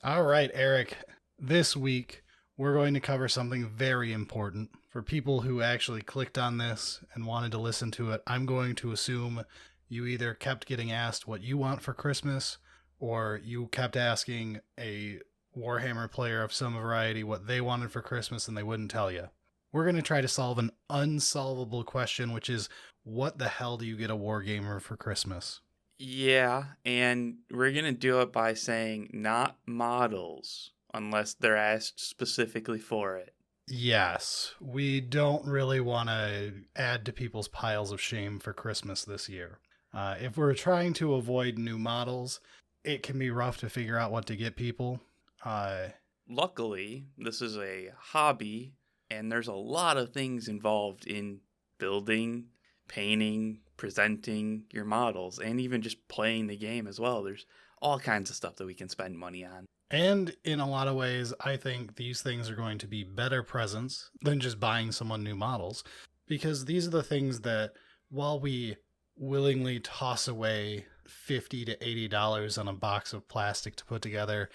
All right, Eric. This week, we're going to cover something very important. For people who actually clicked on this and wanted to listen to it, I'm going to assume you either kept getting asked what you want for Christmas, or you kept asking a Warhammer player of some variety what they wanted for Christmas and they wouldn't tell you. We're going to try to solve an unsolvable question, which is, what the hell do you get a wargamer for Christmas? Yeah, and we're going to do it by saying not models unless they're asked specifically for it. Yes, we don't really want to add to people's piles of shame for Christmas this year. If we're trying to avoid new models, it can be rough to figure out what to get people. Luckily, this is a hobby, and there's a lot of things involved in building, painting, presenting your models, and even just playing the game as well. There's all kinds of stuff that we can spend money on. And in a lot of ways, I think these things are going to be better presents than just buying someone new models, because these are the things that, while we willingly toss away $50 to $80 on a box of plastic to put together,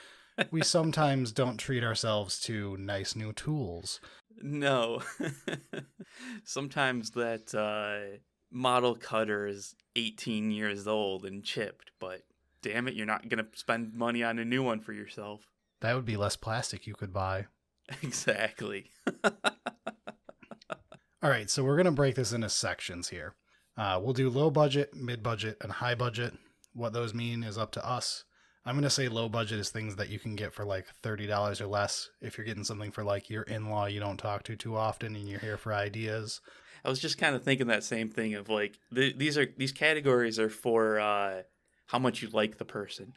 we sometimes don't treat ourselves to nice new tools. No. Sometimes that model cutter is 18 years old and chipped, but damn it, you're not going to spend money on a new one for yourself. That would be less plastic you could buy. Exactly. All right, so we're going to break this into sections here. We'll do low budget, mid budget, and high budget. What those mean is up to us. I'm going to say low budget is things that you can get for like $30 or less. If you're getting something for like your in-law you don't talk to too often and you're here for ideas. I was just kind of thinking that same thing of like, these categories are for how much you like the person.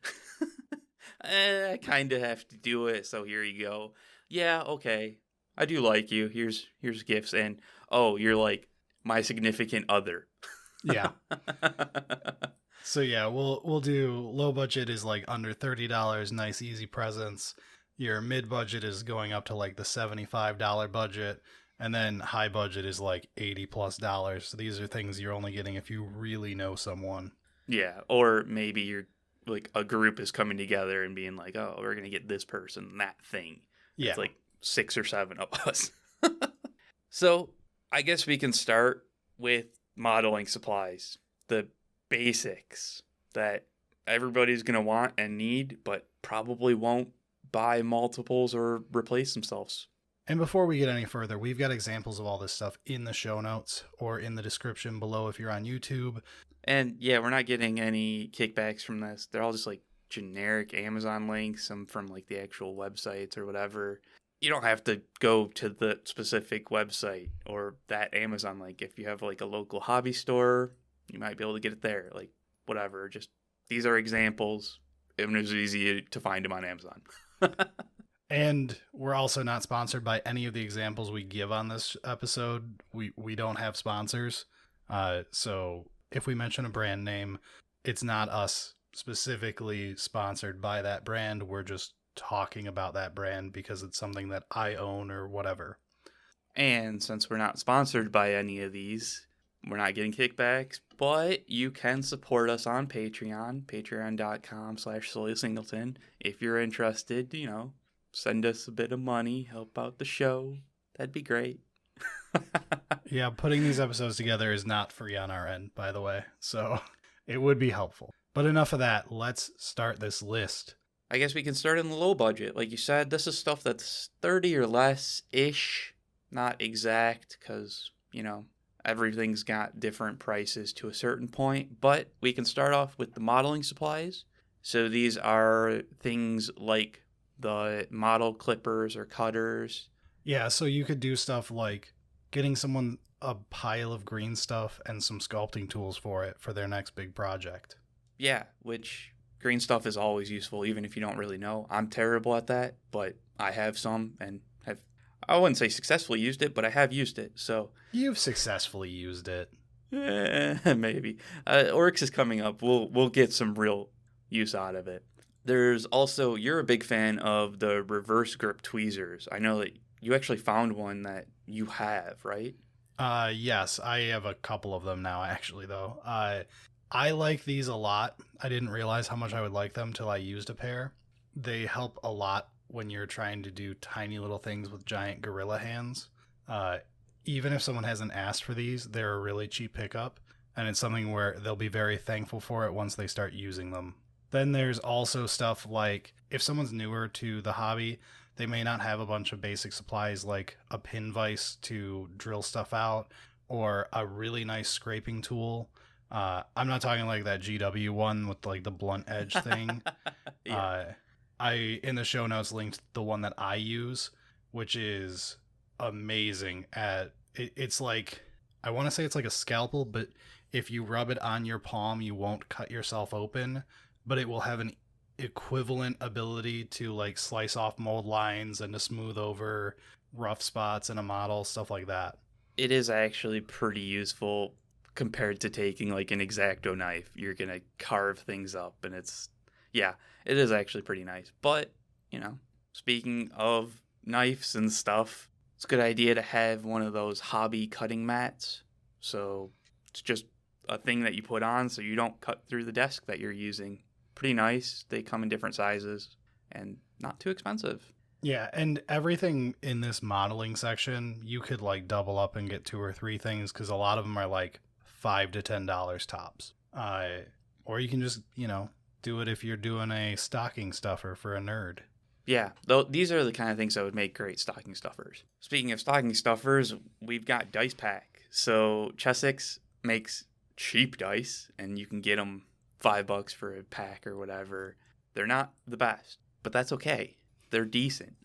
I kind of have to do it, so here you go. Yeah, okay. I do like you. Here's gifts, and oh, you're like my significant other. Yeah. So yeah, we'll do low budget is like under $30, nice easy presents. Your mid budget is going up to like the $75 budget, and then high budget is like $80+. So these are things you're only getting if you really know someone. Yeah, or maybe you're like a group is coming together and being like, oh, we're gonna get this person that thing. Yeah. It's like 6 or 7 of us. So I guess we can start with modeling supplies, the basics that everybody's gonna want and need, but probably won't buy multiples or replace themselves. And before we get any further, we've got examples of all this stuff in the show notes or in the description below if you're on YouTube. And yeah, we're not getting any kickbacks from this. They're all just like generic Amazon links, some from like the actual websites or whatever. You don't have to go to the specific website or that Amazon link. If you have like a local hobby store, you might be able to get it there. Like whatever. Just these are examples. It was easy to find them on Amazon. And we're also not sponsored by any of the examples we give on this episode. We don't have sponsors. So if we mention a brand name, it's not us specifically sponsored by that brand. We're just talking about that brand because it's something that I own or whatever. And since we're not sponsored by any of these, we're not getting kickbacks, but you can support us on Patreon, patreon.com/SillySingleton. If you're interested, send us a bit of money, help out the show. That'd be great. Yeah, putting these episodes together is not free on our end, by the way, so it would be helpful. But enough of that. Let's start this list. I guess we can start in the low budget. Like you said, this is stuff that's 30 or less-ish. Not exact, because, everything's got different prices to a certain point. But we can start off with the modeling supplies. So these are things like the model clippers or cutters. Yeah, so you could do stuff like getting someone a pile of green stuff and some sculpting tools for it for their next big project. Yeah, which green stuff is always useful, even if you don't really know. I'm terrible at that, but I have some and I wouldn't say successfully used it, but I have used it, so. You've successfully used it. Maybe. Oryx is coming up. We'll get some real use out of it. There's also, you're a big fan of the reverse grip tweezers. I know that you actually found one that you have, right? Yes, I have a couple of them now, actually, though. I like these a lot. I didn't realize how much I would like them till I used a pair. they help a lot when you're trying to do tiny little things with giant gorilla hands. Even if someone hasn't asked for these, they're a really cheap pickup, and it's something where they'll be very thankful for it once they start using them. Then there's also stuff like if someone's newer to the hobby, they may not have a bunch of basic supplies like a pin vise to drill stuff out or a really nice scraping tool. I'm not talking like that GW one with like the blunt edge thing. Yeah. I in the show notes linked the one that I use, which is amazing at it's like I want to say it's like a scalpel, but if you rub it on your palm, you won't cut yourself open, but it will have an equivalent ability to like slice off mold lines and to smooth over rough spots in a model, stuff like that. It is actually pretty useful compared to taking like an X-Acto knife. You're going to carve things up, and yeah, it is actually pretty nice. But, speaking of knives and stuff, it's a good idea to have one of those hobby cutting mats. So it's just a thing that you put on so you don't cut through the desk that you're using. Pretty nice. They come in different sizes and not too expensive. Yeah, and everything in this modeling section, you could like double up and get 2 or 3 things because a lot of them are like $5 to $10 tops. Or you can just, do it if you're doing a stocking stuffer for a nerd. Yeah, though these are the kind of things that would make great stocking stuffers. Speaking of stocking stuffers, we've got Dice Pack. So Chessex makes cheap dice, and you can get them $5 for a pack or whatever. They're not the best, but that's okay. They're decent.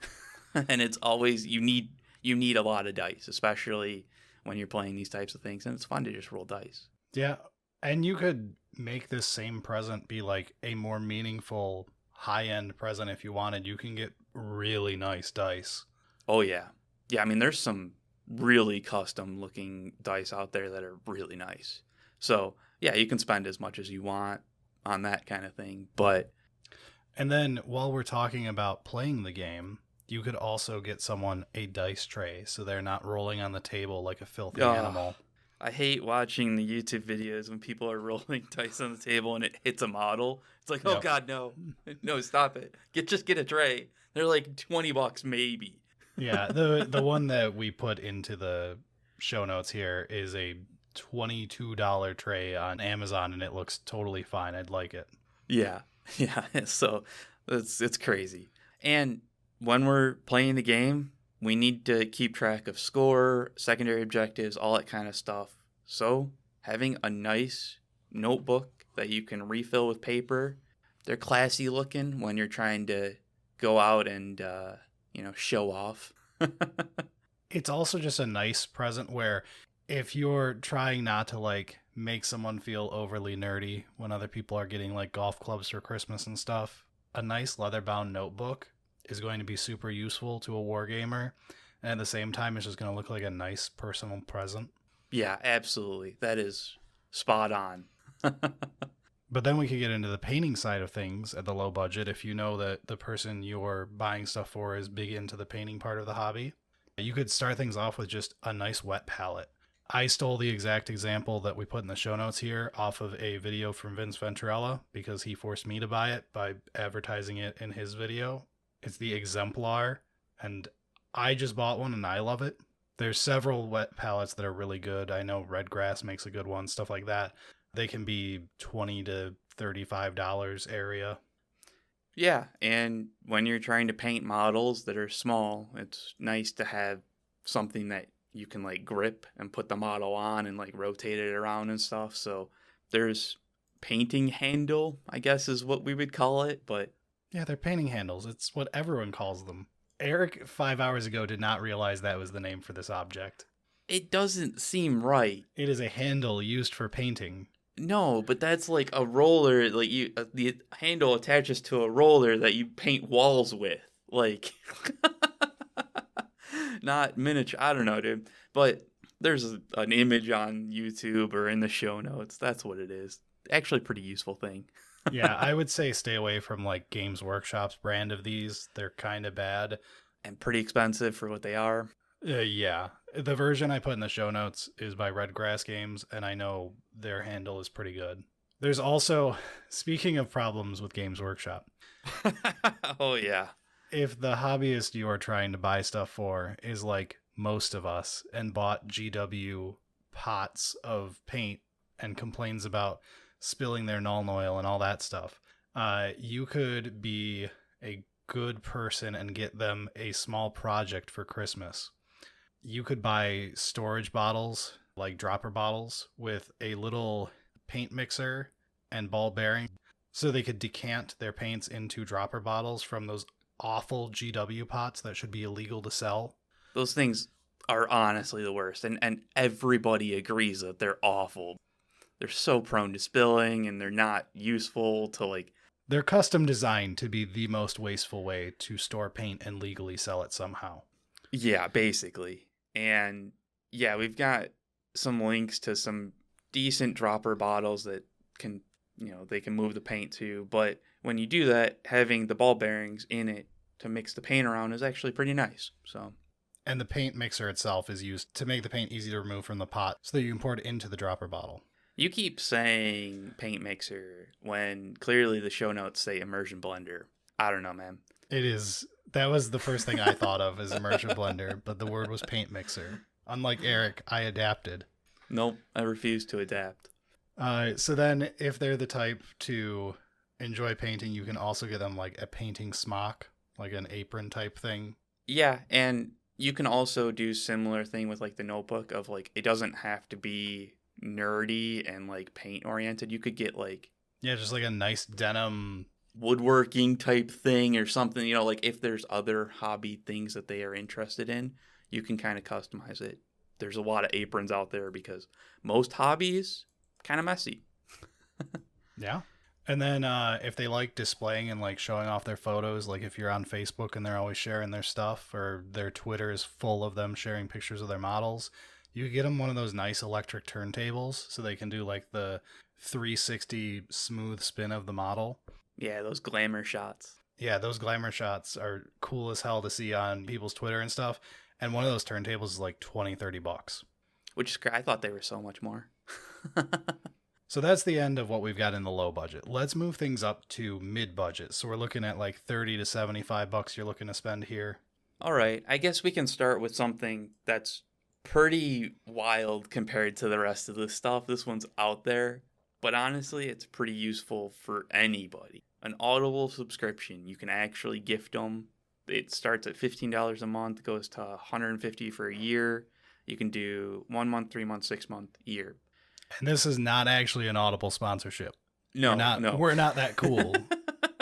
And it's always you need a lot of dice, especially when you're playing these types of things, and it's fun to just roll dice. Yeah, and you could make this same present be like a more meaningful high-end present if you wanted. You can get really nice dice. Oh yeah. Yeah, I mean there's some really custom looking dice out there that are really nice. So, yeah, you can spend as much as you want on that kind of thing, but and then while we're talking about playing the game, you could also get someone a dice tray so they're not rolling on the table like a filthy animal. I hate watching the YouTube videos when people are rolling dice on the table and it hits a model. It's like, oh Yep. God, no. No, stop it. Just get a tray. They're like $20 maybe. Yeah, the one that we put into the show notes here is a $22 tray on Amazon, and it looks totally fine. I'd like it. Yeah. Yeah. So it's crazy. And when we're playing the game, we need to keep track of score, secondary objectives, all that kind of stuff. So having a nice notebook that you can refill with paper, they're classy looking when you're trying to go out and, show off. It's also just a nice present where if you're trying not to like make someone feel overly nerdy when other people are getting like golf clubs for Christmas and stuff, a nice leather-bound notebook is going to be super useful to a wargamer, and at the same time it's just going to look like a nice personal present. Yeah, absolutely. That is spot on. But then we could get into the painting side of things at the low budget if you know that the person you're buying stuff for is big into the painting part of the hobby. You could start things off with just a nice wet palette. I stole the exact example that we put in the show notes here off of a video from Vince Venturella because he forced me to buy it by advertising it in his video. It's the Exemplar, and I just bought one and I love it. There's several wet palettes that are really good. I know Redgrass makes a good one, stuff like that. They can be $20 to $35 area. Yeah, and when you're trying to paint models that are small, it's nice to have something that you can like grip and put the model on and like rotate it around and stuff. So there's painting handle, I guess is what we would call it, but yeah, they're painting handles. It's what everyone calls them. Eric 5 hours ago did not realize that was the name for this object. it doesn't seem right. It is a handle used for painting. No, but that's like a roller, like the handle attaches to a roller that you paint walls with. Like, not miniature. I don't know, dude. But there's an image on YouTube or in the show notes. That's what it is. Actually, pretty useful thing. Yeah, I would say stay away from like Games Workshop's brand of these. They're kind of bad. And pretty expensive for what they are. Yeah. The version I put in the show notes is by Redgrass Games, and I know their handle is pretty good. There's also, speaking of problems with Games Workshop, Oh yeah. if the hobbyist you are trying to buy stuff for is like most of us and bought GW pots of paint and complains about spilling their Nuln Oil and all that stuff, you could be a good person and get them a small project for Christmas. You could buy storage bottles, like dropper bottles, with a little paint mixer and ball bearing so they could decant their paints into dropper bottles from those awful GW pots that should be illegal to sell. Those things are honestly the worst, and everybody agrees that they're awful. They're so prone to spilling, and they're not useful to like. They're custom designed to be the most wasteful way to store paint and legally sell it somehow. Yeah, basically. And yeah, we've got some links to some decent dropper bottles that can, they can move the paint to. But when you do that, having the ball bearings in it to mix the paint around is actually pretty nice. So. And the paint mixer itself is used to make the paint easy to remove from the pot so that you can pour it into the dropper bottle. You keep saying paint mixer when clearly the show notes say immersion blender. I don't know, man. It is. That was the first thing I thought of as immersion blender, but the word was paint mixer. Unlike Eric, I adapted. Nope, I refuse to adapt. So then if they're the type to enjoy painting, you can also get them like a painting smock, like an apron type thing. Yeah, and you can also do similar thing with like the notebook of like, it doesn't have to be nerdy and like paint oriented. You could get like, yeah, just like a nice denim woodworking type thing or something, like if there's other hobby things that they are interested in, you can kind of customize it. There's a lot of aprons out there because most hobbies kind of messy. Yeah. And then if they like displaying and like showing off their photos, like if you're on Facebook and they're always sharing their stuff, or their Twitter is full of them sharing pictures of their models, you could get them one of those nice electric turntables so they can do like the 360 smooth spin of the model. Yeah, those glamour shots. Yeah, those glamour shots are cool as hell to see on people's Twitter and stuff. And one of those turntables is like $20-$30. Which is great. I thought they were so much more. So that's the end of what we've got in the low budget. Let's move things up to mid budget. So we're looking at like $30 to $75 you're looking to spend here. All right. I guess we can start with something that's pretty wild compared to the rest of the stuff. This one's out there, but honestly, it's pretty useful for anybody. An Audible subscription. You can actually gift them. It starts at $15 a month, goes to $150 for a year. You can do 1 month, 3 months, 6 month, year. And this is not actually an Audible sponsorship. No, We're not that cool.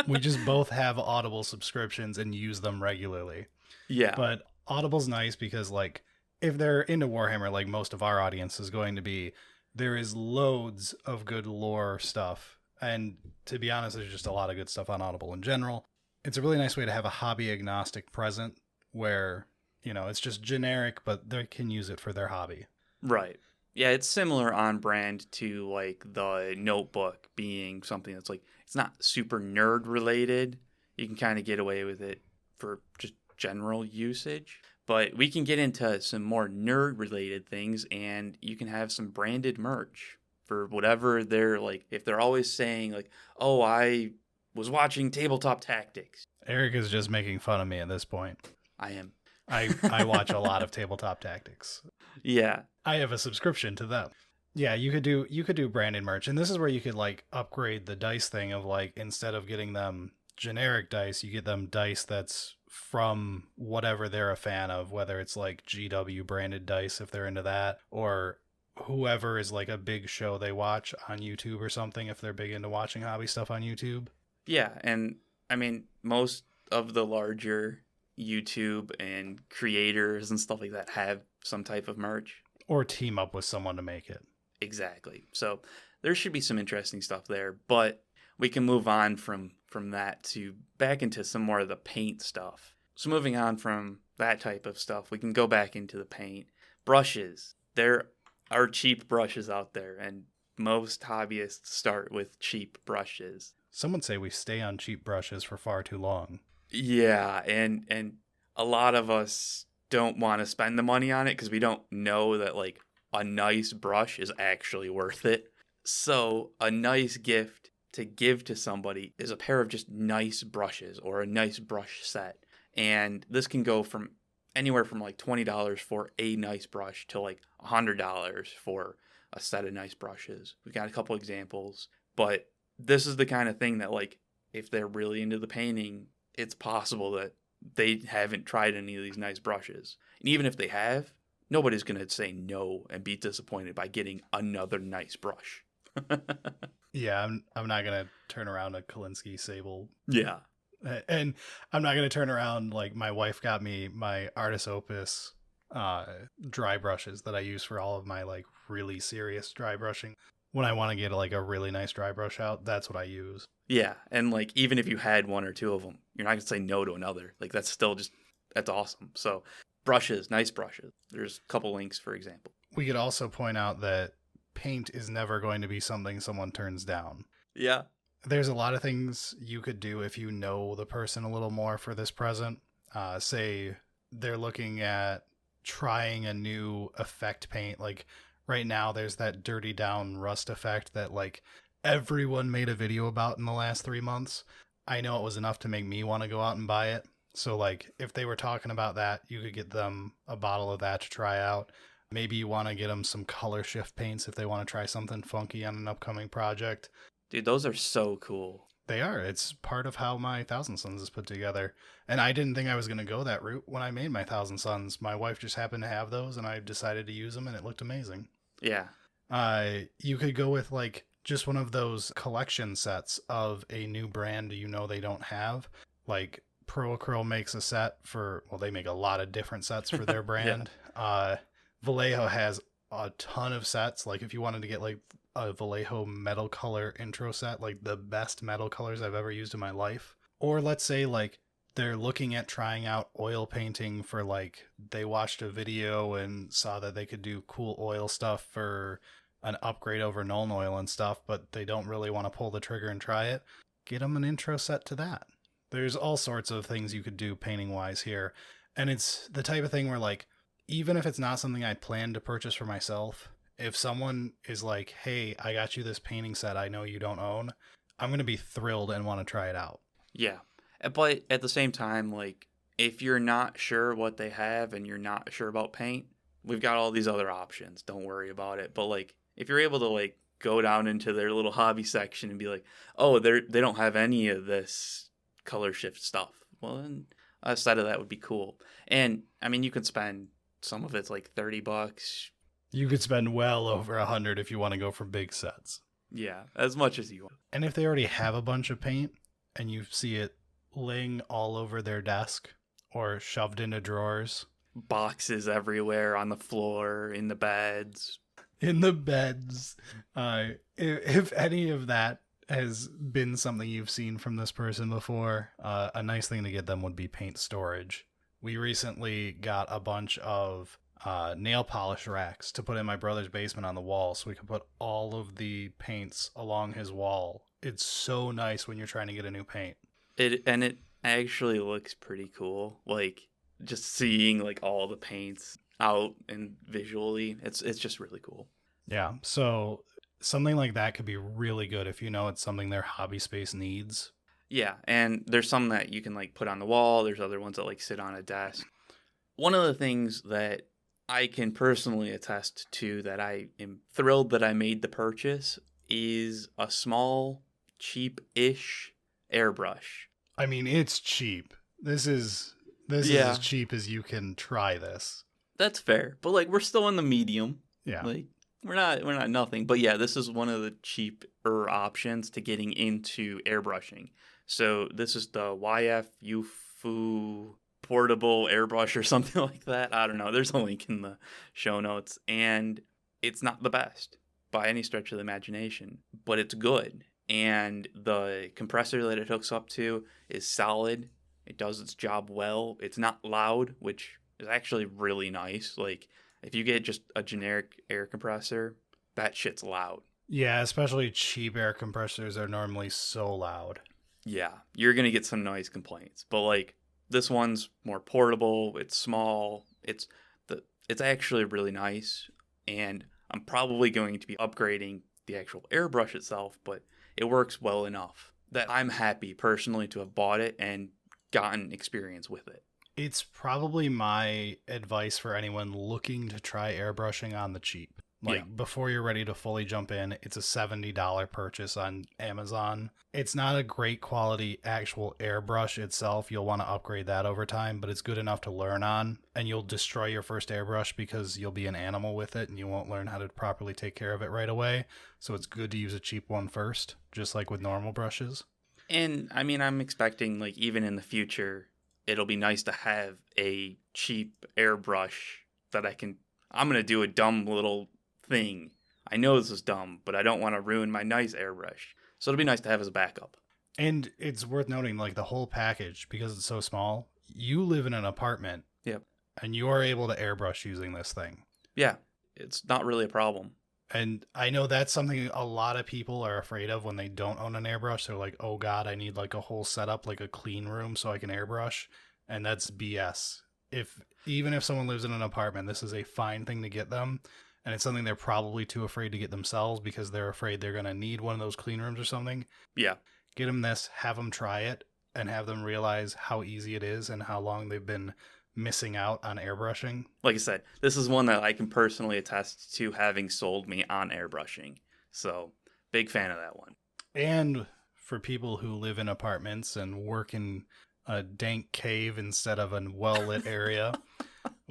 We just both have Audible subscriptions and use them regularly. Yeah. But Audible's nice because, like, if they're into Warhammer, like most of our audience is going to be, there is loads of good lore stuff. And to be honest, there's just a lot of good stuff on Audible in general. It's a really nice way to have a hobby agnostic present where, it's just generic, but they can use it for their hobby. Right. Yeah, it's similar on brand to like the notebook being something that's like, it's not super nerd related. You can kind of get away with it for just general usage. But we can get into some more nerd related things, and you can have some branded merch for whatever they're like. If they're always saying like, oh, I was watching Tabletop Tactics. Eric is just making fun of me at this point. I am. I watch a lot of Tabletop Tactics. Yeah. I have a subscription to them. Yeah, you could do branded merch, and this is where you could like upgrade the dice thing of like, instead of getting them generic dice, you get them dice that's from whatever they're a fan of, whether it's like GW branded dice if they're into that, or whoever is like a big show they watch on YouTube or something if they're big into watching hobby stuff on YouTube. Yeah, and I mean, most of the larger YouTube and creators and stuff like that have some type of merch. Or team up with someone to make it. Exactly. So there should be some interesting stuff there, but we can move on from that to back into some more of the paint stuff. So moving on from that type of stuff, we can go back into the paint. Brushes. There are cheap brushes out there, and most hobbyists start with cheap brushes. Some would say we stay on cheap brushes for far too long. Yeah, and a lot of us don't want to spend the money on it because we don't know that like a nice brush is actually worth it. So a nice gift to give to somebody is a pair of just nice brushes or a nice brush set. And this can go from anywhere from like $20 for a nice brush to like $100 for a set of nice brushes. We've got a couple examples, but this is the kind of thing that, like, if they're really into the painting, it's possible that they haven't tried any of these nice brushes. And even if they have, nobody's going to say no and be disappointed by getting another nice brush. Yeah, I'm not gonna turn around a Kolinsky Sable. Yeah. And I'm not gonna turn around, like, my wife got me my Artis Opus dry brushes that I use for all of my, like, really serious dry brushing. When I want to get like a really nice dry brush out, that's what I use. Yeah, and like even if you had one or two of them, you're not gonna say no to another. Like that's still just that's awesome. So brushes, nice brushes. There's a couple links, for example. We could also point out that paint is never going to be something someone turns down. Yeah. There's a lot of things you could do if you know the person a little more for this present. Say they're looking at trying a new effect paint. Like right now, there's that dirty down rust effect that like everyone made a video about in the last 3 months. I know it was enough to make me want to go out and buy it. So like if they were talking about that, you could get them a bottle of that to try out. Maybe you want to get them some color shift paints if they want to try something funky on an upcoming project. Dude, those are so cool. They are. It's part of how my Thousand Suns is put together. And I didn't think I was going to go that route when I made my Thousand Suns. My wife just happened to have those and I decided to use them and it looked amazing. Yeah. You could go with like just one of those collection sets of a new brand you know they don't have. Like Pro Acryl makes a set for, well, they make a lot of different sets for their brand. Vallejo has a ton of sets. Like if you wanted to get like a Vallejo metal color intro set, like the best metal colors I've ever used in my life. Or let's say like they're looking at trying out oil painting for like they watched a video and saw that they could do cool oil stuff for an upgrade over Nuln Oil and stuff, but they don't really want to pull the trigger and try it. Get them an intro set to that. There's all sorts of things you could do painting wise here. And it's the type of thing where like, even if it's not something I plan to purchase for myself, if someone is like, hey, I got you this painting set I know you don't own, I'm going to be thrilled and want to try it out. Yeah. But at the same time, like, if you're not sure what they have and you're not sure about paint, we've got all these other options. Don't worry about it. But, like, if you're able to, like, go down into their little hobby section and be like, oh, they don't have any of this color shift stuff, well, then a set of that would be cool. And, I mean, you can spend some of it's like $30. You could spend well over $100 if you want to go for big sets. Yeah, as much as you want. And if they already have a bunch of paint and you see it laying all over their desk or shoved into drawers, boxes everywhere on the floor, in the beds. If any of that has been something you've seen from this person before, a nice thing to get them would be paint storage. We recently got a bunch of nail polish racks to put in my brother's basement on the wall so we could put all of the paints along his wall. It's so nice when you're trying to get a new paint. It actually looks pretty cool. Like just seeing like all the paints out and visually, it's just really cool. Yeah, so something like that could be really good if you know it's something their hobby space needs. Yeah, and there's some that you can like put on the wall. There's other ones that like sit on a desk. One of the things that I can personally attest to that I am thrilled that I made the purchase is a small, cheap-ish airbrush. I mean, it's cheap. This is as cheap as you can try this. That's fair, but like we're still in the medium. Yeah, like we're not nothing. But yeah, this is one of the cheaper options to getting into airbrushing. So this is the YF UFU portable airbrush or something like that. I don't know. There's a link in the show notes. And it's not the best by any stretch of the imagination, but it's good. And the compressor that it hooks up to is solid. It does its job well. It's not loud, which is actually really nice. Like if you get just a generic air compressor, that shit's loud. Yeah, especially cheap air compressors are normally so loud. Yeah, you're going to get some noise complaints. But like this one's more portable, it's small, it's actually really nice, and I'm probably going to be upgrading the actual airbrush itself, but it works well enough that I'm happy personally to have bought it and gotten experience with it. It's probably my advice for anyone looking to try airbrushing on the cheap. Like, before you're ready to fully jump in, it's a $70 purchase on Amazon. It's not a great quality actual airbrush itself. You'll want to upgrade that over time, but it's good enough to learn on, and you'll destroy your first airbrush because you'll be an animal with it and you won't learn how to properly take care of it right away. So it's good to use a cheap one first, just like with normal brushes. And I mean, I'm expecting, like, even in the future, it'll be nice to have a cheap airbrush that I'm going to do a dumb little thing. I know this is dumb, but I don't want to ruin my nice airbrush. So it'll be nice to have as a backup. And it's worth noting, like, the whole package, because it's so small, you live in an apartment. Yep. And you are able to airbrush using this thing. Yeah, it's not really a problem. And I know that's something a lot of people are afraid of when they don't own an airbrush. They're like, oh God, I need like a whole setup, like a clean room so I can airbrush. And that's BS. Even if someone lives in an apartment, this is a fine thing to get them. And it's something they're probably too afraid to get themselves because they're afraid they're going to need one of those clean rooms or something. Yeah. Get them this, have them try it, and have them realize how easy it is and how long they've been missing out on airbrushing. Like I said, this is one that I can personally attest to having sold me on airbrushing. So, big fan of that one. And for people who live in apartments and work in a dank cave instead of a well-lit area,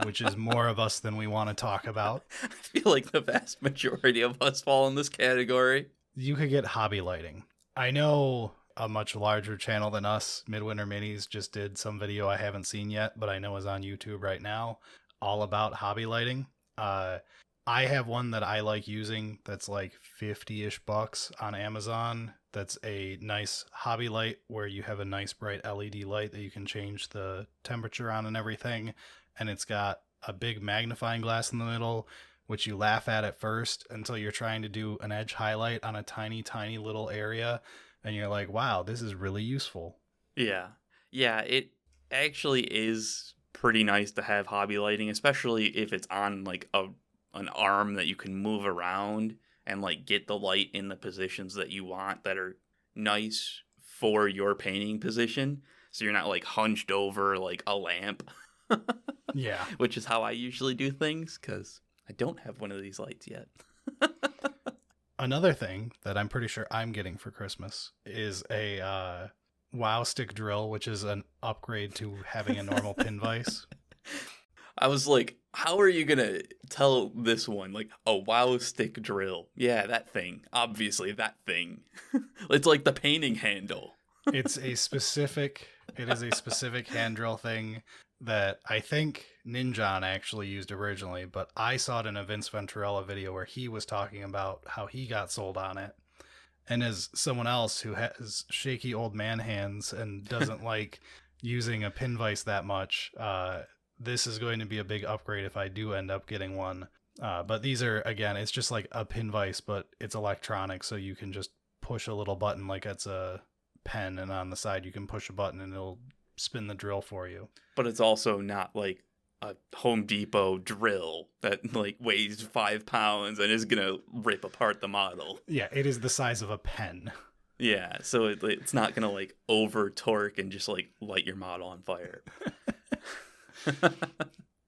which is more of us than we want to talk about. I feel like the vast majority of us fall in this category. You could get hobby lighting. I know a much larger channel than us, Midwinter Minis, just did some video I haven't seen yet, but I know is on YouTube right now, all about hobby lighting. I have one that I like using that's like 50-ish bucks on Amazon. That's a nice hobby light where you have a nice bright LED light that you can change the temperature on and everything. And it's got a big magnifying glass in the middle, which you laugh at first until you're trying to do an edge highlight on a tiny, tiny little area. And you're like, wow, this is really useful. Yeah. Yeah, it actually is pretty nice to have hobby lighting, especially if it's on like an arm that you can move around and like get the light in the positions that you want that are nice for your painting position. So you're not like hunched over like a lamp. Yeah. Which is how I usually do things because I don't have one of these lights yet. Another thing that I'm pretty sure I'm getting for Christmas is a WoW stick drill, which is an upgrade to having a normal pin vise. I was like, how are you going to tell this one? Like, a WoW stick drill. Yeah, that thing. Obviously, that thing. It's like the painting handle. It is a specific hand drill thing that I think Ninjon actually used originally, but I saw it in a Vince Venturella video where he was talking about how he got sold on it. And as someone else who has shaky old man hands and doesn't like using a pin vise that much, this is going to be a big upgrade if I do end up getting one. But these are, again, it's just like a pin vise, but it's electronic, so you can just push a little button like it's a pen, and on the side you can push a button and it'll spin the drill for you. But it's also not like a Home Depot drill that like weighs 5 pounds and is gonna rip apart the model. Yeah, it is the size of a pen. Yeah, so it's not gonna like over torque and just like light your model on fire.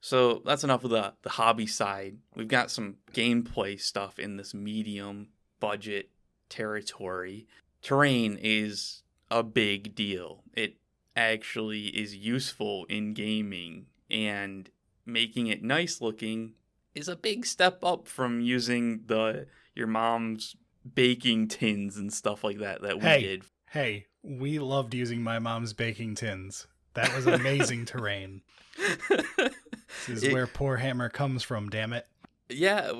So that's enough of the hobby side. We've got some gameplay stuff in this medium budget territory. Terrain is a big deal. It actually is useful in gaming, and making it nice looking is a big step up from using your mom's baking tins and stuff like that we did. Hey, we loved using my mom's baking tins. That was amazing terrain. This is where Poorhammer comes from, damn it. Yeah,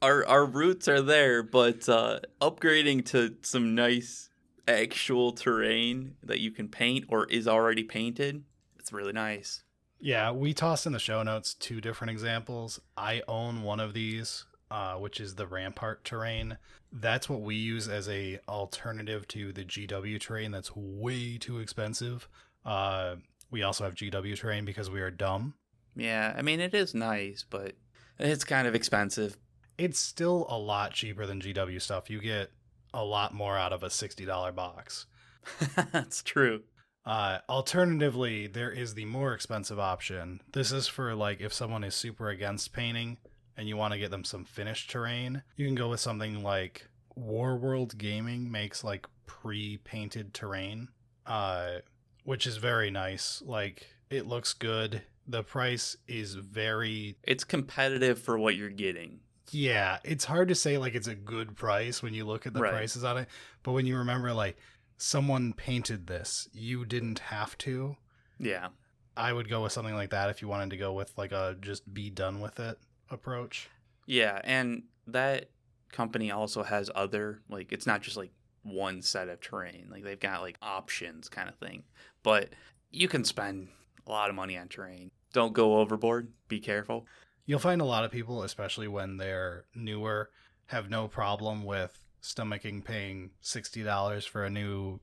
our roots are there, but upgrading to some nice actual terrain that you can paint or is already painted, it's really nice. Yeah, we tossed in the show notes 2 different examples. I own one of these, which is the Rampart terrain. That's what we use as a alternative to the GW terrain that's way too expensive. We also have GW terrain because we are dumb. Yeah, I mean, it is nice, but it's kind of expensive. It's still a lot cheaper than GW stuff. You get a lot more out of a $60 box. That's true. Alternatively, there is the more expensive option. This is for like if someone is super against painting and you want to get them some finished terrain. You can go with something like Warworld Gaming makes like pre-painted terrain, which is very nice. Like it looks good. The price is It's competitive for what you're getting. yeah, it's hard to say like it's a good price when you look at the Right. prices on it, but when you remember like someone painted this, you didn't have to. Yeah. I would go with something like that if you wanted to go with like a just be done with it approach. Yeah, and that company also has other, like, it's not just like one set of terrain. Like they've got like options kind of thing. But you can spend a lot of money on terrain. Don't go overboard. Be careful. You'll find a lot of people, especially when they're newer, have no problem with stomaching paying $60 for a new,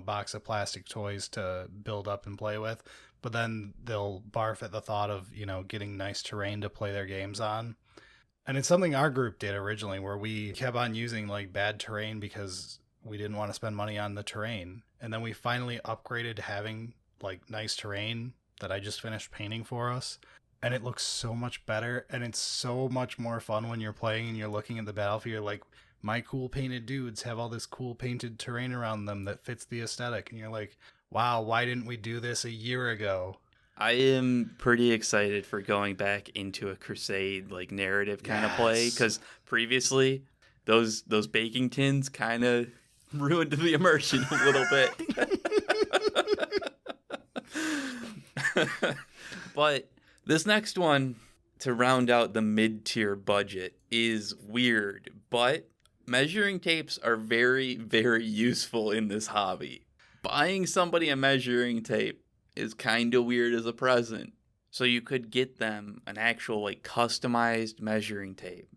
box of plastic toys to build up and play with. But then they'll barf at the thought of, getting nice terrain to play their games on. And it's something our group did originally where we kept on using like bad terrain because we didn't want to spend money on the terrain. And then we finally upgraded to having like nice terrain that I just finished painting for us. And it looks so much better. And it's so much more fun when you're playing and you're looking at the battlefield. You're like, my cool painted dudes have all this cool painted terrain around them that fits the aesthetic. And you're like, wow, why didn't we do this a year ago? I am pretty excited for going back into a Crusade like narrative kind of play, because previously those baking tins kind of ruined the immersion a little bit. But this next one, to round out the mid-tier budget, is weird, but measuring tapes are very, very useful in this hobby. Buying somebody a measuring tape is kind of weird as a present. So you could get them an actual like customized measuring tape.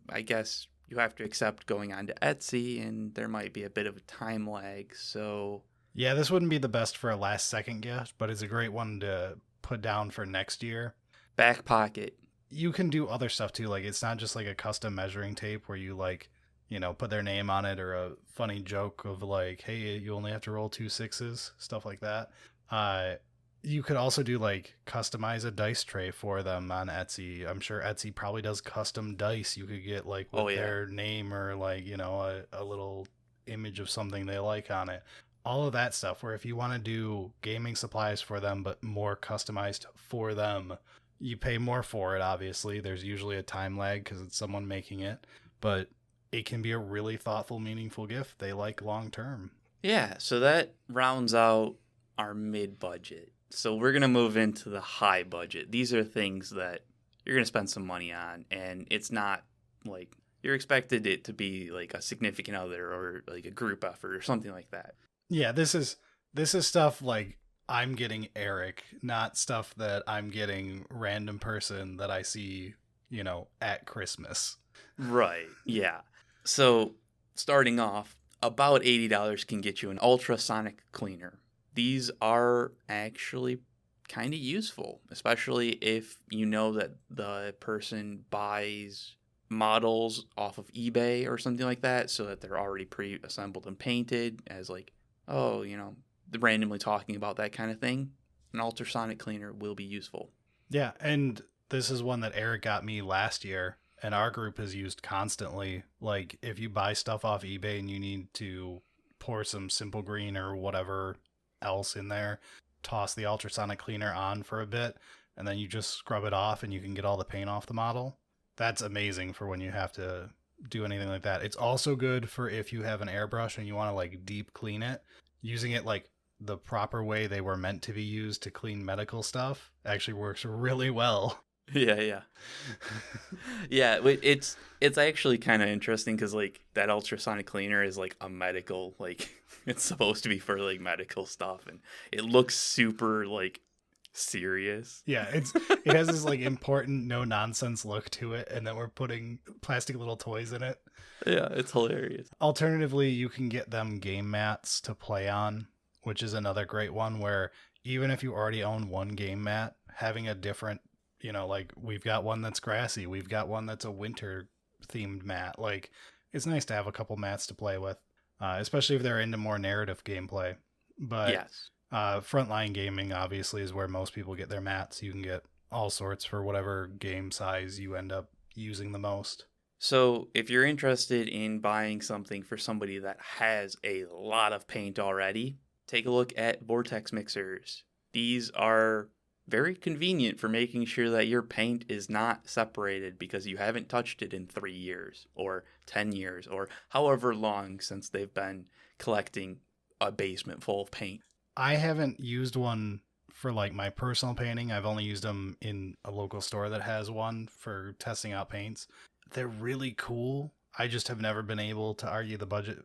I guess you have to accept going on to Etsy, and there might be a bit of a time lag. So yeah, this wouldn't be the best for a last second gift, but it's a great one to put down for next year. Back pocket. You can do other stuff too. Like it's not just like a custom measuring tape where you like, put their name on it, or a funny joke of like, hey, you only have to roll 2 6s, stuff like that. You could also do like customize a dice tray for them on Etsy. I'm sure Etsy probably does custom dice. You could get like with their name or like, a little image of something they like on it. All of that stuff where if you want to do gaming supplies for them, but more customized for them, you pay more for it. Obviously, there's usually a time lag because it's someone making it, but it can be a really thoughtful, meaningful gift they like long term. Yeah, so that rounds out our mid-budget. So we're going to move into the high budget. These are things that you're going to spend some money on, and it's not like you're expected it to be like a significant other or like a group effort or something like that. Yeah, this is stuff like I'm getting Eric, not stuff that I'm getting random person that I see, at Christmas. Right, yeah. So starting off, about $80 can get you an ultrasonic cleaner. These are actually kind of useful, especially if you know that the person buys models off of eBay or something like that, so that they're already pre-assembled and painted as like, randomly talking about that kind of thing. An ultrasonic cleaner will be useful. Yeah, and this is one that Eric got me last year, and our group has used constantly. Like, if you buy stuff off eBay and you need to pour some Simple Green or whatever else in there, toss the ultrasonic cleaner on for a bit, and then you just scrub it off and you can get all the paint off the model. That's amazing for when you have to do anything like that. It's also good for if you have an airbrush and you want to like deep clean it. Using it like the proper way they were meant to be used to clean medical stuff actually works really well. Yeah. Yeah, it's actually kind of interesting because like that ultrasonic cleaner is like a medical, like it's supposed to be for like medical stuff, and it looks super like serious. Yeah, it has this like important no nonsense look to it, and then we're putting plastic little toys in it. Yeah, it's hilarious. Alternatively, you can get them game mats to play on, which is another great one where even if you already own one game mat, having a different, like we've got one that's grassy, we've got one that's a winter themed mat. Like, it's nice to have a couple mats to play with, especially if they're into more narrative gameplay. But Yes. frontline gaming obviously is where most people get their mats. You can get all sorts for whatever game size you end up using the most. So if you're interested in buying something for somebody that has a lot of paint already, take a look at vortex mixers. These are very convenient for making sure that your paint is not separated because you haven't touched it in 3 years or 10 years or however long since they've been collecting a basement full of paint. I haven't used one for like my personal painting. I've only used them in a local store that has one for testing out paints. They're really cool. I just have never been able to argue the budget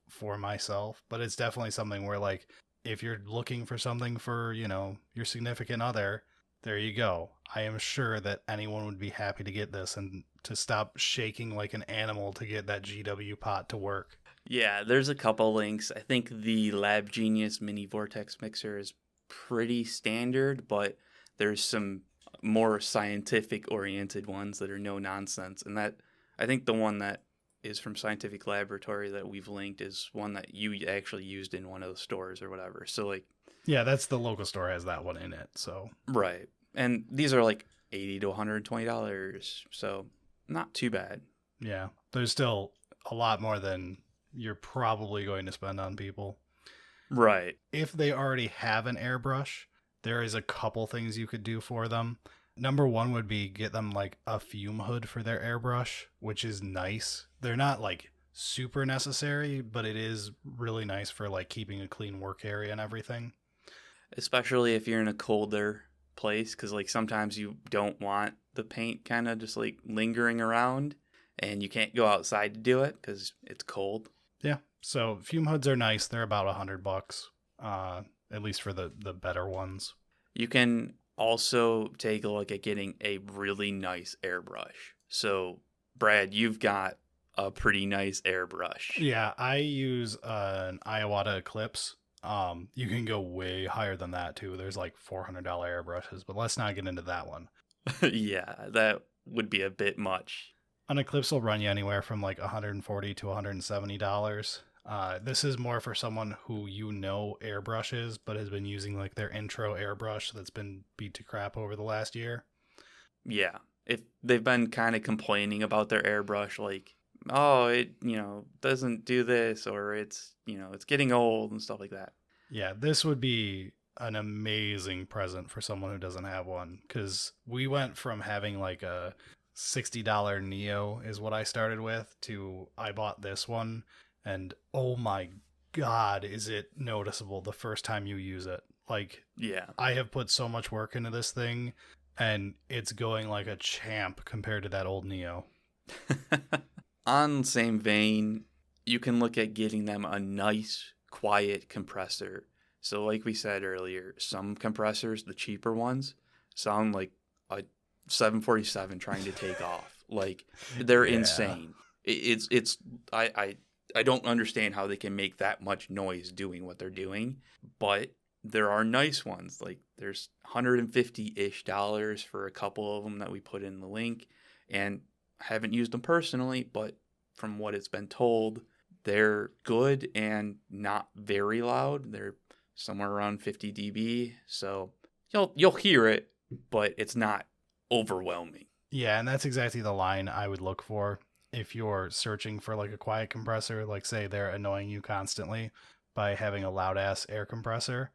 for myself, but it's definitely something where, like, if you're looking for something for, your significant other, there you go. I am sure that anyone would be happy to get this and to stop shaking like an animal to get that GW pot to work. Yeah, there's a couple links. I think the Lab Genius mini vortex mixer is pretty standard, but there's some more scientific oriented ones that are no nonsense. And that, I think the one that is from Scientific Laboratory that we've linked is one that you actually used in one of the stores or whatever. So like, yeah, that's the local store has that one in it. So right. And these are like $80 to $120. So not too bad. yeah, there's still a lot more than you're probably going to spend on people. Right. If they already have an airbrush, there is a couple things you could do for them. Number one would be get them like a fume hood for their airbrush, which is nice. They're not like super necessary, but it is really nice for like keeping a clean work area and everything. Especially if you're in a colder place, because like sometimes you don't want the paint kind of just like lingering around and you can't go outside to do it because it's cold. Yeah, so fume hoods are nice. They're about $100, at least for the better ones. You can also take a look at getting a really nice airbrush. So, Brad, you've got a pretty nice airbrush. Yeah, I use an Iwata Eclipse. You can go way higher than that too. There's like $400 airbrushes, but let's not get into that one. Yeah, that would be a bit much. An Eclipse will run you anywhere from like $140 to $170. This is more for someone who airbrushes, but has been using like their intro airbrush that's been beat to crap over the last year. Yeah, if they've been kind of complaining about their airbrush, like, oh, it doesn't do this, or it's it's getting old and stuff like that. Yeah, this would be an amazing present for someone who doesn't have one, because we went from having like a $60 Neo is what I started with to I bought this one, and oh my god, is it noticeable the first time you use it. Like, Yeah. I have put so much work into this thing and it's going like a champ compared to that old Neo. On the same vein, you can look at getting them a nice, quiet compressor. So like we said earlier, some compressors, the cheaper ones, sound like a 747 trying to take off. Like, they're insane. I don't understand how they can make that much noise doing what they're doing, but there are nice ones. Like, there's $150-ish for a couple of them that we put in the link, and I haven't used them personally, but from what it's been told, they're good and not very loud. They're somewhere around 50 dB, so you'll hear it, but it's not overwhelming. Yeah, and that's exactly the line I would look for if you're searching for like a quiet compressor. Like, say they're annoying you constantly by having a loud ass air compressor.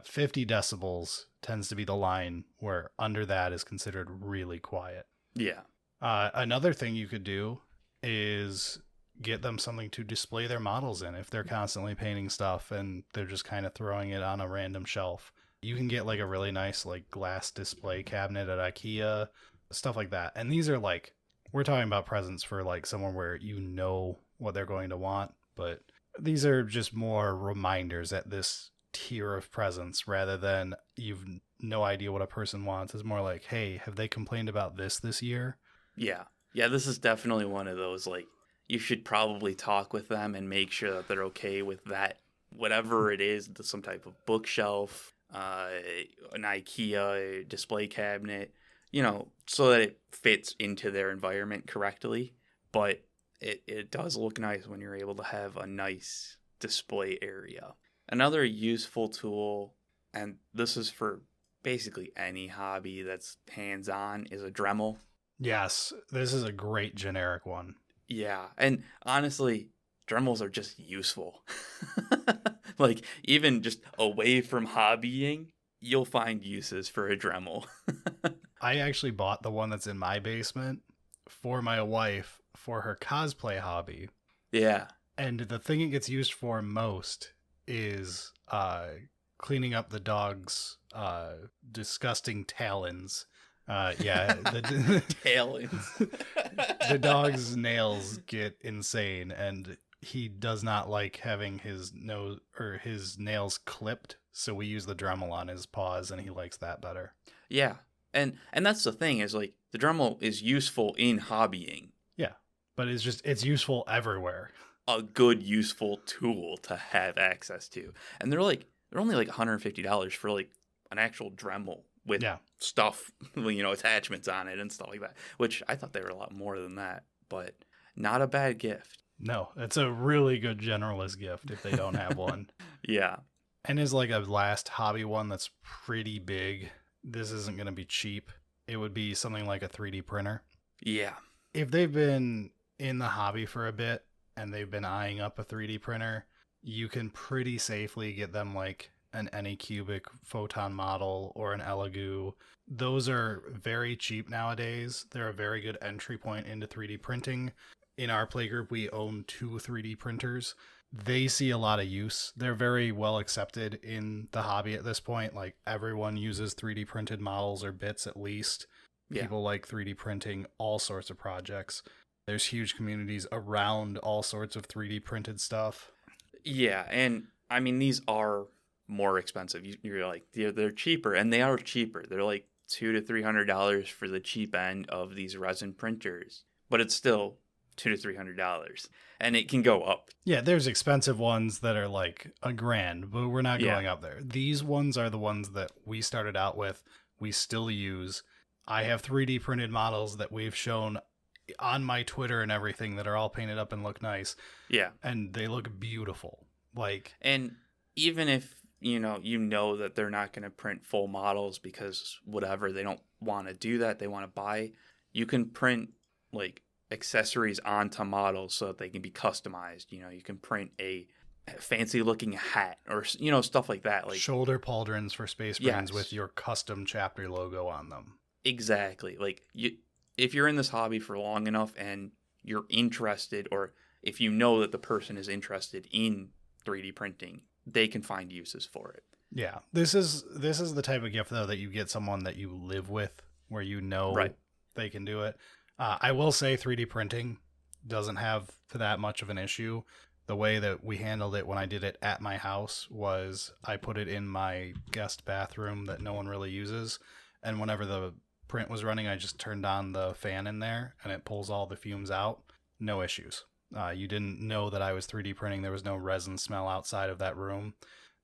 50 decibels tends to be the line where under that is considered really quiet. Yeah. Another thing you could do is get them something to display their models in if they're constantly painting stuff and they're just kind of throwing it on a random shelf. You can get like a really nice like glass display cabinet at IKEA, stuff like that. And these are like, we're talking about presents for like someone where you know what they're going to want, but these are just more reminders at this tier of presents rather than you've no idea what a person wants. It's more like, hey, have they complained about this year? Yeah. Yeah, this is definitely one of those, like, you should probably talk with them and make sure that they're okay with that, whatever it is, some type of bookshelf, an IKEA display cabinet. so that it fits into their environment correctly. But it does look nice when you're able to have a nice display area. Another useful tool, and this is for basically any hobby that's hands-on, is a Dremel. Yes, this is a great generic one. Yeah, and honestly, Dremels are just useful. Like, even just away from hobbying, you'll find uses for a Dremel. I actually bought the one that's in my basement for my wife for her cosplay hobby. Yeah. And the thing it gets used for most is cleaning up the dog's disgusting talons. The Talons. the dog's nails get insane, and he does not like having his nose or his nails clipped. So we use the Dremel on his paws, and he likes that better. Yeah, and that's the thing is like the Dremel is useful in hobbying. Yeah, but it's useful everywhere. A good useful tool to have access to, and they're only like $150 for like an actual Dremel with stuff, attachments on it and stuff like that, which I thought they were a lot more than that, but not a bad gift. No, it's a really good generalist gift if they don't have one. Yeah. And is like a last hobby one that's pretty big. This isn't going to be cheap. It would be something like a 3D printer. Yeah. If they've been in the hobby for a bit and they've been eyeing up a 3D printer, you can pretty safely get them like an Anycubic photon model or an Elegoo. Those are very cheap nowadays. They're a very good entry point into 3D printing. In our playgroup, we own 2 3D printers. They see a lot of use. They're very well accepted in the hobby at this point. Like, everyone uses 3D printed models or bits at least. Yeah. People like 3D printing all sorts of projects. There's huge communities around all sorts of 3D printed stuff. Yeah, and I mean, these are more expensive. You're like, they're cheaper, and they are cheaper. They're like $200 to $300 for the cheap end of these resin printers, but it's still $200 to $300, and it can go up. Yeah, there's expensive ones that are like $1,000, but we're not going up there. These ones are the ones that we started out with. We still use. I have 3D printed models that we've shown on my Twitter and everything that are all painted up and look nice. Yeah, and they look beautiful. And even if you know that they're not going to print full models because whatever, they don't want to do that, they want to buy, you can print like accessories onto models so that they can be customized. You can print a fancy looking hat or stuff like that, like shoulder pauldrons for Space Marines with your custom chapter logo on them. Exactly. Like, if you're in this hobby for long enough and you're interested, or if you know that the person is interested in 3D printing, they can find uses for it. Yeah. This is the type of gift, though, that you get someone that you live with, where they can do it. I will say 3D printing doesn't have that much of an issue. The way that we handled it when I did it at my house was I put it in my guest bathroom that no one really uses, and whenever the print was running, I just turned on the fan in there and it pulls all the fumes out. No issues. You didn't know that I was 3D printing. There was no resin smell outside of that room.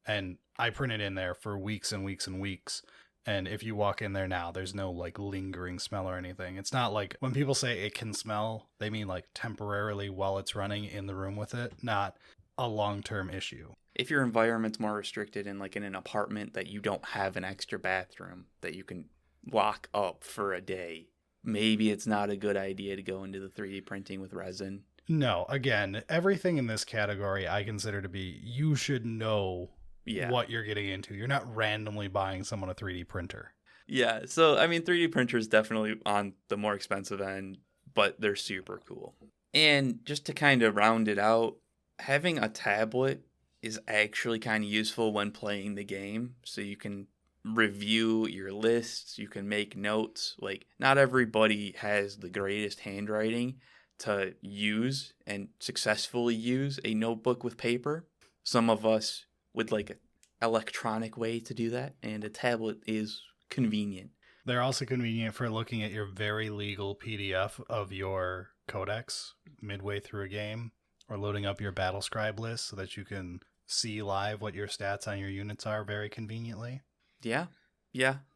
And I printed in there for weeks and weeks and weeks. And if you walk in there now, there's no like lingering smell or anything. It's not like when people say it can smell, they mean like temporarily while it's running in the room with it, not a long-term issue. If your environment's more restricted and like in an apartment that you don't have an extra bathroom that you can lock up for a day, maybe it's not a good idea to go into the 3D printing with resin. No, again, everything in this category I consider to be, you should know what you're getting into. You're not randomly buying someone a 3D printer. Yeah, so I mean, 3D printers definitely on the more expensive end, but they're super cool. And just to kind of round it out, having a tablet is actually kind of useful when playing the game, so you can review your lists, you can make notes. Like, not everybody has the greatest handwriting to use and successfully use a notebook with paper. Some of us would like an electronic way to do that, and a tablet is convenient. They're also convenient for looking at your very legal PDF of your codex midway through a game, or loading up your battle scribe list so that you can see live what your stats on your units are very conveniently. Yeah.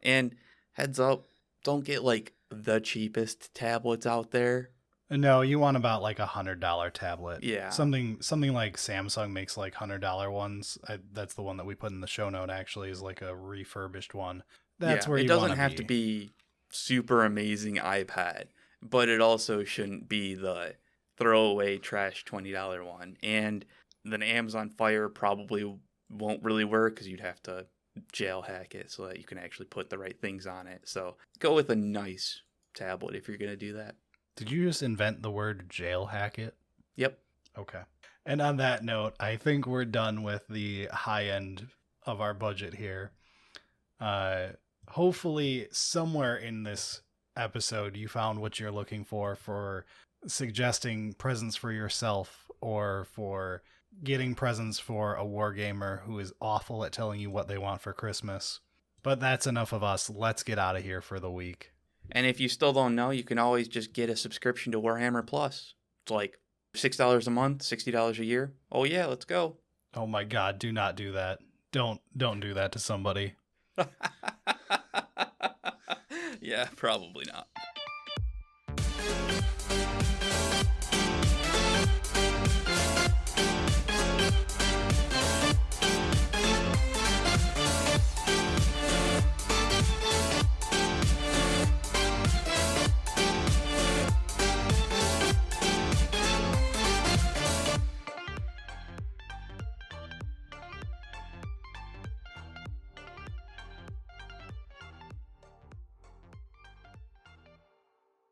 And heads up, don't get like the cheapest tablets out there. No, you want about like $100 tablet. Yeah. Something like Samsung makes like $100 ones. That's the one that we put in the show note. Actually, is like a refurbished one. That's where it you doesn't want have to be super amazing iPad, but it also shouldn't be the throwaway trash $20 one. And the Amazon Fire probably won't really work because you'd have to jail hack it so that you can actually put the right things on it. So go with a nice tablet if you're gonna do that. Did you just invent the word jail hack it? Yep. Okay. And on that note, I think we're done with the high end of our budget here. Hopefully somewhere in this episode you found what you're looking for suggesting presents for yourself or for getting presents for a wargamer who is awful at telling you what they want for Christmas. But that's enough of us. Let's get out of here for the week. And if you still don't know, you can always just get a subscription to Warhammer Plus. It's like $6 a month, $60 a year. Oh yeah, let's go. Oh my God, do not do that. Don't do that to somebody. Yeah, probably not.